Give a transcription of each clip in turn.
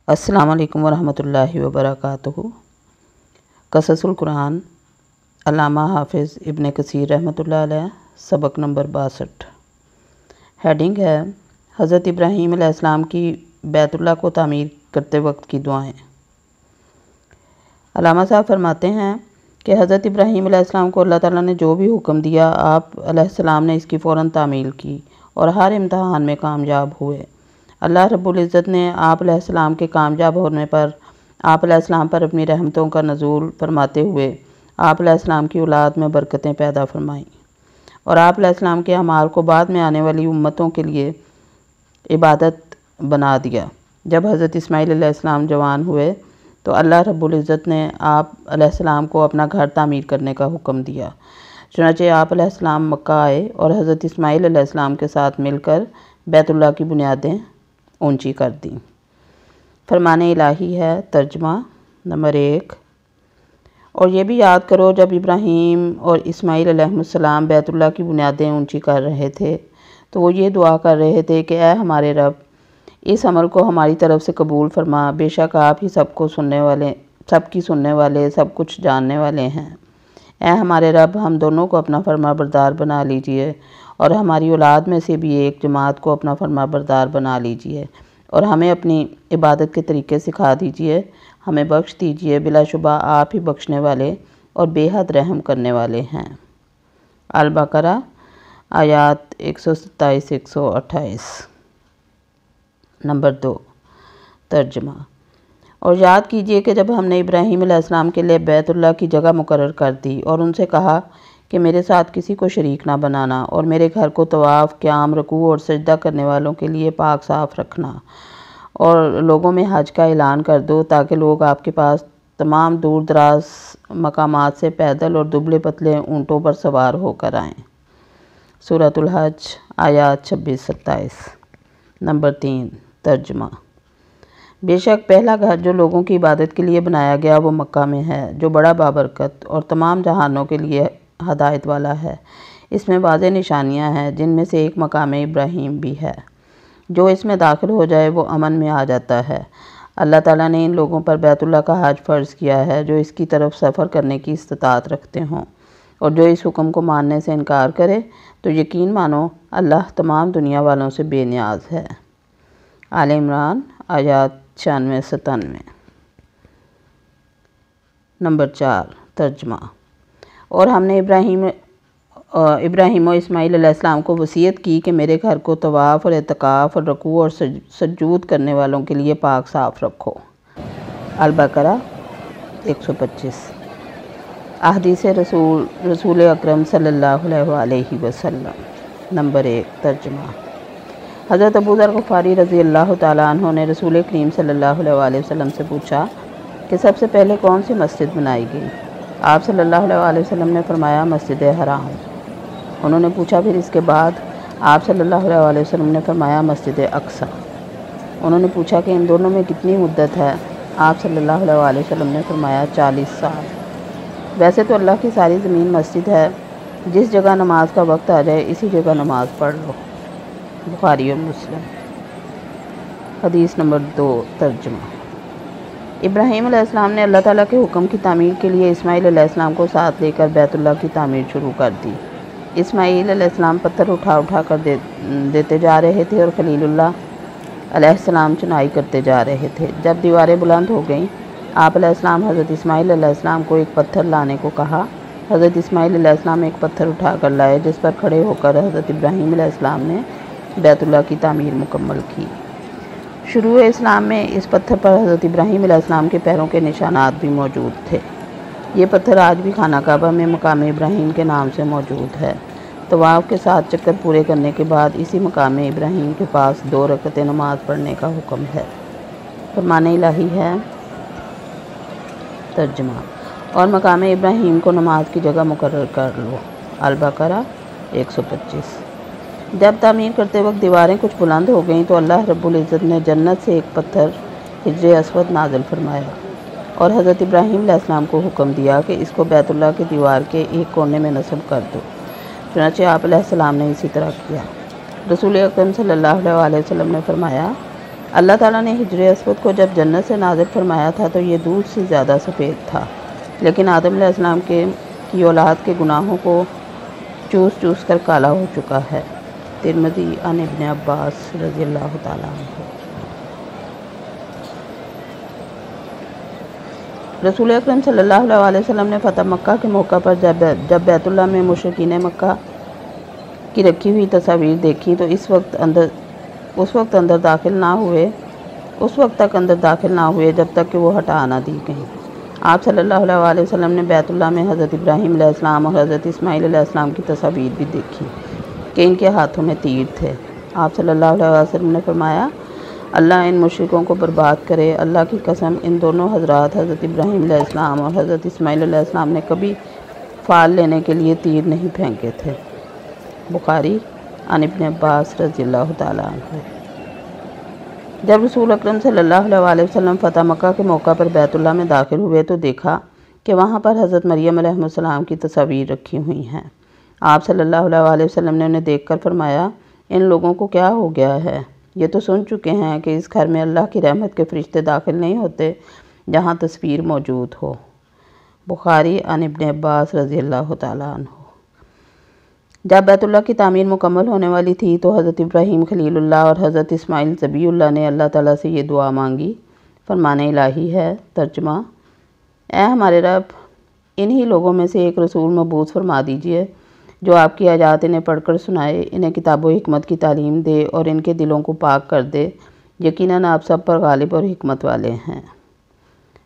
السلام علیکم ورحمۃ اللہ وبرکاتہ۔ قصص القرآن علامہ حافظ ابن کثیر رحمۃ اللہ علیہ، سبق نمبر 62۔ ہیڈنگ ہے حضرت ابراہیم علیہ السلام کی بیت اللہ کو تعمیر کرتے وقت کی دعائیں۔ علامہ صاحب فرماتے ہیں کہ حضرت ابراہیم علیہ السلام کو اللہ تعالیٰ نے جو بھی حکم دیا، آپ علیہ السلام نے اس کی فوراً تعمیل کی اور ہر امتحان میں کامیاب ہوئے۔ اللہ رب العزت نے آپ علیہ السلام کے کامیاب ہونے پر آپ علیہ السلام پر اپنی رحمتوں کا نزول فرماتے ہوئے آپ علیہ السلام کی اولاد میں برکتیں پیدا فرمائیں اور آپ علیہ السلام کے اعمال کو بعد میں آنے والی امتوں کے لیے عبادت بنا دیا۔ جب حضرت اسماعیل علیہ السلام جوان ہوئے تو اللہ رب العزت نے آپ علیہ السلام کو اپنا گھر تعمیر کرنے کا حکم دیا۔ چنانچہ آپ علیہ السلام مکہ آئے اور حضرت اسماعیل علیہ السلام کے ساتھ مل کر بیت اللہ کی بنیادیں اونچی کر دیں۔ فرمان الہی ہے ترجمہ نمبر 1۔ اور یہ بھی یاد کرو جب ابراہیم اور اسماعیل علیہ السلام بیت اللہ کی بنیادیں اونچی کر رہے تھے تو وہ یہ دعا کر رہے تھے کہ اے ہمارے رب، اس عمل کو ہماری طرف سے قبول فرما، بے شک آپ ہی سب کی سننے والے، سب کچھ جاننے والے ہیں۔ اے ہمارے رب، ہم دونوں کو اپنا فرما بردار بنا لیجئے اور ہماری اولاد میں سے بھی ایک جماعت کو اپنا فرما بردار بنا لیجئے اور ہمیں اپنی عبادت کے طریقے سکھا دیجئے، ہمیں بخش دیجئے، بلا شبہ آپ ہی بخشنے والے اور بے حد رحم کرنے والے ہیں۔ البقرہ آیات 127-128۔ نمبر 2 ترجمہ۔ اور یاد کیجئے کہ جب ہم نے ابراہیم علیہ السلام کے لیے بیت اللہ کی جگہ مقرر کر دی اور ان سے کہا کہ میرے ساتھ کسی کو شریک نہ بنانا اور میرے گھر کو طواف، قیام، رکوع اور سجدہ کرنے والوں کے لیے پاک صاف رکھنا، اور لوگوں میں حج کا اعلان کر دو تاکہ لوگ آپ کے پاس تمام دور دراز مقامات سے پیدل اور دبلے پتلے اونٹوں پر سوار ہو کر آئیں۔ سورۃ الحج آیات 26-27۔ نمبر 3 ترجمہ۔ بے شک پہلا گھر جو لوگوں کی عبادت کے لیے بنایا گیا وہ مکہ میں ہے، جو بڑا بابرکت اور تمام جہانوں کے لیے ہدایت والا ہے۔ اس میں واضح نشانیاں ہیں جن میں سے ایک مقام ابراہیم بھی ہے۔ جو اس میں داخل ہو جائے وہ امن میں آ جاتا ہے۔ اللہ تعالیٰ نے ان لوگوں پر بیت اللہ کا حج فرض کیا ہے جو اس کی طرف سفر کرنے کی استطاعت رکھتے ہوں، اور جو اس حکم کو ماننے سے انکار کرے تو یقین مانو اللہ تمام دنیا والوں سے بے نیاز ہے۔ آل عمران آیات 96-97۔ نمبر 4 ترجمہ۔ اور ہم نے ابراہیم و اسماعیل علیہ السلام کو وصیت کی کہ میرے گھر کو طواف اور اعتکاف اور رکوع اور سجود کرنے والوں کے لیے پاک صاف رکھو۔ البقرہ 125۔ احادیث رسول اکرم صلی اللہ علیہ وسلم۔ نمبر 1 ترجمہ۔ حضرت ابو ذر غفاری رضی اللہ تعالیٰ عنہ نے رسول کریم صلی اللہ علیہ وسلم سے پوچھا کہ سب سے پہلے کون سی مسجد بنائی گئی؟ آپ صلی اللہ علیہ وسلم نے فرمایا مسجد حرام۔ انہوں نے پوچھا پھر اس کے بعد؟ آپ صلی اللہ علیہ وسلم نے فرمایا مسجد اقصی۔ انہوں نے پوچھا کہ ان دونوں میں کتنی مدت ہے؟ آپ صلی اللہ علیہ وسلم نے فرمایا 40 سال۔ ویسے تو اللہ کی ساری زمین مسجد ہے، جس جگہ نماز کا وقت آ جائے اسی جگہ نماز پڑھ لو۔ بخاری اور مسلم۔ حدیث نمبر 2 ترجمہ۔ ابراہیم علیہ السلام نے اللہ تعالیٰ کے حکم کی تعمیر کے لیے اسماعیل علیہ السلام کو ساتھ لے کر بیت اللہ کی تعمیر شروع کر دی۔ اسماعیل علیہ السلام پتھر اٹھا کر دیتے جا رہے تھے اور خلیل اللہ علیہ السلام چنائی کرتے جا رہے تھے۔ جب دیواریں بلند ہو گئیں، آپ علیہ السلام حضرت اسماعیل علیہ السلام کو ایک پتھر لانے کو کہا۔ حضرت اسماعیل علیہ السلام ایک پتھر اٹھا کر لائے جس پر کھڑے ہو کر حضرت ابراہیم علیہ السلام نے بیت اللہ کی تعمیر مکمل کی۔ شروع اسلام میں اس پتھر پر حضرت ابراہیم علیہ السلام کے پیروں کے نشانات بھی موجود تھے۔ یہ پتھر آج بھی خانہ کعبہ میں مقام ابراہیم کے نام سے موجود ہے۔ طواف کے 7 چکر پورے کرنے کے بعد اسی مقام ابراہیم کے پاس 2 رکعتیں نماز پڑھنے کا حکم ہے۔ فرمان الہی ہے ترجمہ۔ اور مقام ابراہیم کو نماز کی جگہ مقرر کر لو۔ البقرہ 125۔ جب تعمیر کرتے وقت دیواریں کچھ بلند ہو گئیں تو اللہ رب العزت نے جنت سے ایک پتھر حجر اسود نازل فرمایا اور حضرت ابراہیم علیہ السلام کو حکم دیا کہ اس کو بیت اللہ کی دیوار کے ایک کونے میں نصب کر دو۔ چنانچہ آپ علیہ السلام نے اسی طرح کیا۔ رسول اکرم صلی اللہ علیہ وسلم نے فرمایا اللہ تعالیٰ نے حجر اسود کو جب جنت سے نازل فرمایا تھا تو یہ دودھ سے زیادہ سفید تھا، لیکن آدم علیہ السلام کی اولاد کے گناہوں کو چوس چوس کر کالا ہو چکا ہے۔ ترمذی عن ابن عباس رضی اللہ تعالیٰ عنہ۔ رسول اکرم صلی اللہ علیہ وسلم نے فتح مکہ کے موقع پر جب بیت اللہ میں مشرکین مکہ کی رکھی ہوئی تصاویر دیکھی تو اس وقت تک اندر داخل نہ ہوئے جب تک کہ وہ ہٹا نہ دی گئیں۔ آپ صلی اللہ علیہ وسلم نے بیت اللہ میں حضرت ابراہیم علیہ السلام اور حضرت اسماعیل علیہ السلام کی تصاویر بھی دیکھی کہ ان کے ہاتھوں میں تیر تھے۔ آپ صلی اللہ علیہ وسلم نے فرمایا، اللہ ان مشرکوں کو برباد کرے، اللہ کی قسم ان دونوں حضرات حضرت ابراہیم علیہ السلام اور حضرت اسماعیل علیہ السلام نے کبھی فال لینے کے لیے تیر نہیں پھینکے تھے۔ بخاری عن ابن عباس رضی اللہ تعالیٰ عنہ۔ جب رسول اکرم صلی اللہ علیہ وسلم فتح مکہ کے موقع پر بیت اللہ میں داخل ہوئے تو دیکھا کہ وہاں پر حضرت مریم علیہ السلام کی تصاویر رکھی ہوئی ہیں۔ آپ صلی اللہ علیہ وسلم نے انہیں دیکھ کر فرمایا، ان لوگوں کو کیا ہو گیا ہے؟ یہ تو سن چکے ہیں کہ اس گھر میں اللہ کی رحمت کے فرشتے داخل نہیں ہوتے جہاں تصویر موجود ہو۔ بخاری عن ابن عباس رضی اللہ تعالیٰ عنہ۔ جب بیت اللہ کی تعمیر مکمل ہونے والی تھی تو حضرت ابراہیم خلیل اللہ اور حضرت اسماعیل ذبیح اللہ نے اللہ تعالیٰ سے یہ دعا مانگی۔ فرمان الہی ہے، ترجمہ: اے ہمارے رب، انہی لوگوں میں سے ایک رسول مبعوث فرما دیجئے جو آپ کی آیات انہیں پڑھ کر سنائے، انہیں کتاب و حکمت کی تعلیم دے اور ان کے دلوں کو پاک کر دے، یقیناً آپ سب پر غالب اور حکمت والے ہیں۔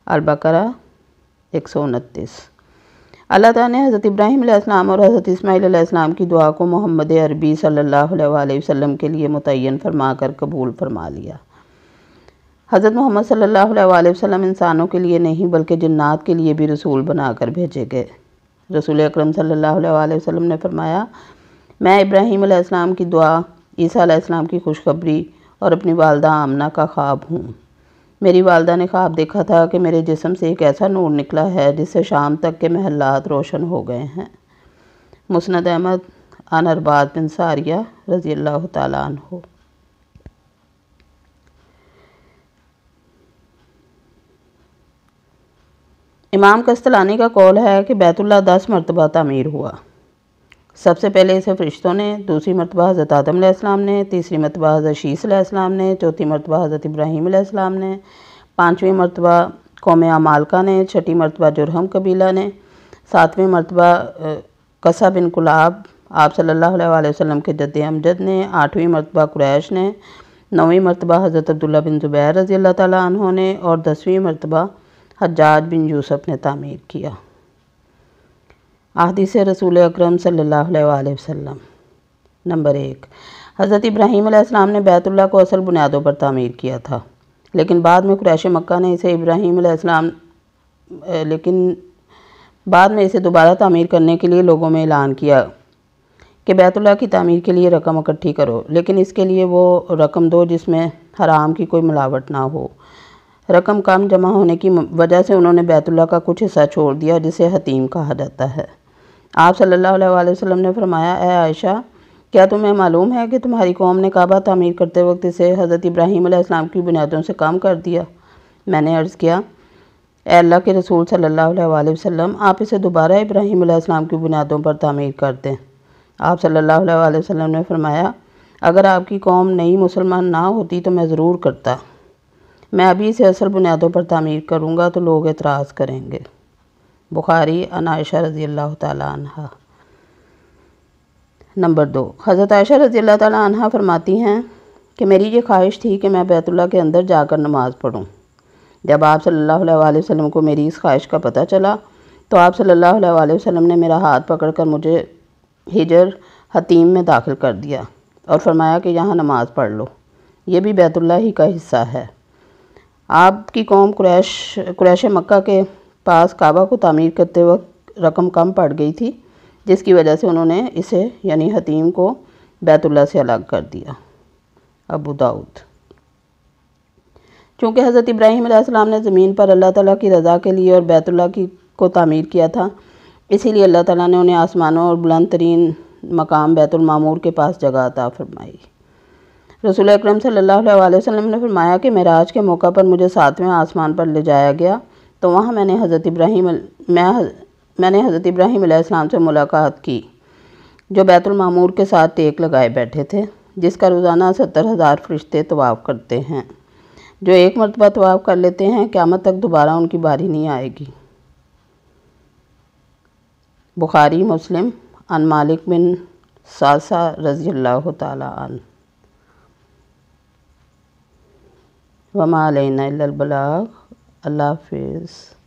البقرہ 129۔ اللہ تعالیٰ نے حضرت ابراہیم علیہ السلام اور حضرت اسماعیل علیہ السلام کی دعا کو محمد عربی صلی اللہ علیہ وسلم کے لیے متعین فرما کر قبول فرما لیا۔ حضرت محمد صلی اللہ علیہ وسلم انسانوں کے لیے نہیں بلکہ جنات کے لیے بھی رسول بنا کر بھیجے گئے۔ رسول اکرم صلی اللہ علیہ وسلم نے فرمایا، میں ابراہیم علیہ السلام کی دعا، عیسیٰ علیہ السلام کی خوشخبری اور اپنی والدہ آمنہ کا خواب ہوں۔ میری والدہ نے خواب دیکھا تھا کہ میرے جسم سے ایک ایسا نور نکلا ہے جس سے شام تک کے محلات روشن ہو گئے ہیں۔ مسند احمد عن ارباد بن ساریہ رضی اللہ تعالیٰ عنہ۔ امام قسطلانی کا قول ہے کہ بیت اللہ 10 مرتبہ تعمیر ہوا۔ سب سے پہلے اسے فرشتوں نے، دوسری مرتبہ حضرت آدم علیہ السلام نے، تیسری مرتبہ حضرت شیث علیہ السلام نے، چوتھی مرتبہ حضرت ابراہیم علیہ السلام نے، پانچویں مرتبہ قوم عمالقہ نے، چھٹی مرتبہ جرہم قبیلہ نے، ساتویں مرتبہ قصہ بن کلاب آپ صلی اللہ علیہ وسلم کے جد امجد نے، آٹھویں مرتبہ قریش نے، نویں مرتبہ حضرت عبداللہ بن زبیر رضی اللہ تعالیٰ عنہ نے اور 10ویں مرتبہ حجاج بن یوسف نے تعمیر کیا۔ احادیث رسول اکرم صلی اللہ علیہ وسلم۔ نمبر 1، حضرت ابراہیم علیہ السلام نے بیت اللہ کو اصل بنیادوں پر تعمیر کیا تھا، لیکن بعد میں قریش مکہ نے اسے دوبارہ تعمیر کرنے کے لیے لوگوں میں اعلان کیا کہ بیت اللہ کی تعمیر کے لیے رقم اکٹھی کرو، لیکن اس کے لیے وہ رقم دو جس میں حرام کی کوئی ملاوٹ نہ ہو۔ رقم کم جمع ہونے کی وجہ سے انہوں نے بیت اللہ کا کچھ حصہ چھوڑ دیا جسے حتیم کہا جاتا ہے۔ آپ صلی اللہ علیہ وسلم نے فرمایا، اے عائشہ، کیا تمہیں معلوم ہے کہ تمہاری قوم نے کعبہ تعمیر کرتے وقت اسے حضرت ابراہیم علیہ السلام کی بنیادوں سے کم کر دیا؟ میں نے عرض کیا، اے اللہ کے رسول صلی اللہ علیہ وسلم، آپ اسے دوبارہ ابراہیم علیہ السلام کی بنیادوں پر تعمیر کر دیں۔ آپ صلی اللہ علیہ وسلم نے فرمایا، اگر آپ کی قوم نئی مسلمان نہ ہوتی تو میں ضرور کرتا۔ میں ابھی اسے اصل بنیادوں پر تعمیر کروں گا تو لوگ اعتراض کریں گے۔ بخاری عن عائشہ رضی اللہ تعالیٰ عنہ۔ نمبر 2، حضرت عائشہ رضی اللہ تعالیٰ عنہ فرماتی ہیں کہ میری یہ خواہش تھی کہ میں بیت اللہ کے اندر جا کر نماز پڑھوں۔ جب آپ صلی اللہ علیہ وسلم کو میری اس خواہش کا پتہ چلا تو آپ صلی اللہ علیہ وسلم نے میرا ہاتھ پکڑ کر مجھے حجر حتیم میں داخل کر دیا اور فرمایا کہ یہاں نماز پڑھ لو، یہ بھی بیت اللہ ہی کا حصہ ہے۔ آپ کی قوم قریش مکہ کے پاس کعبہ کو تعمیر کرتے وقت رقم کم پڑ گئی تھی، جس کی وجہ سے انہوں نے اسے یعنی حتیم کو بیت اللہ سے الگ کر دیا۔ ابو داؤد۔ چونکہ حضرت ابراہیم علیہ السلام نے زمین پر اللہ تعالیٰ کی رضا کے لیے اور بیت اللہ کو تعمیر کیا تھا، اسی لیے اللہ تعالیٰ نے انہیں آسمانوں اور بلند ترین مقام بیت المعمور کے پاس جگہ عطا فرمائی۔ رسول اکرم صلی اللہ علیہ وسلم نے فرمایا کہ معراج کے موقع پر مجھے 7ویں آسمان پر لے جایا گیا تو وہاں میں نے حضرت ابراہیم علیہ السلام سے ملاقات کی، جو بیت المعمور کے ساتھ ٹیک لگائے بیٹھے تھے، جس کا روزانہ 70,000 فرشتے طواف کرتے ہیں۔ جو ایک مرتبہ طواف کر لیتے ہیں قیامت تک دوبارہ ان کی باری نہیں آئے گی۔ بخاری مسلم عن مالک بن ساسا رضی اللہ تعالی عنہ۔ وما علینا الا البلاغ۔ اللہ حافظ۔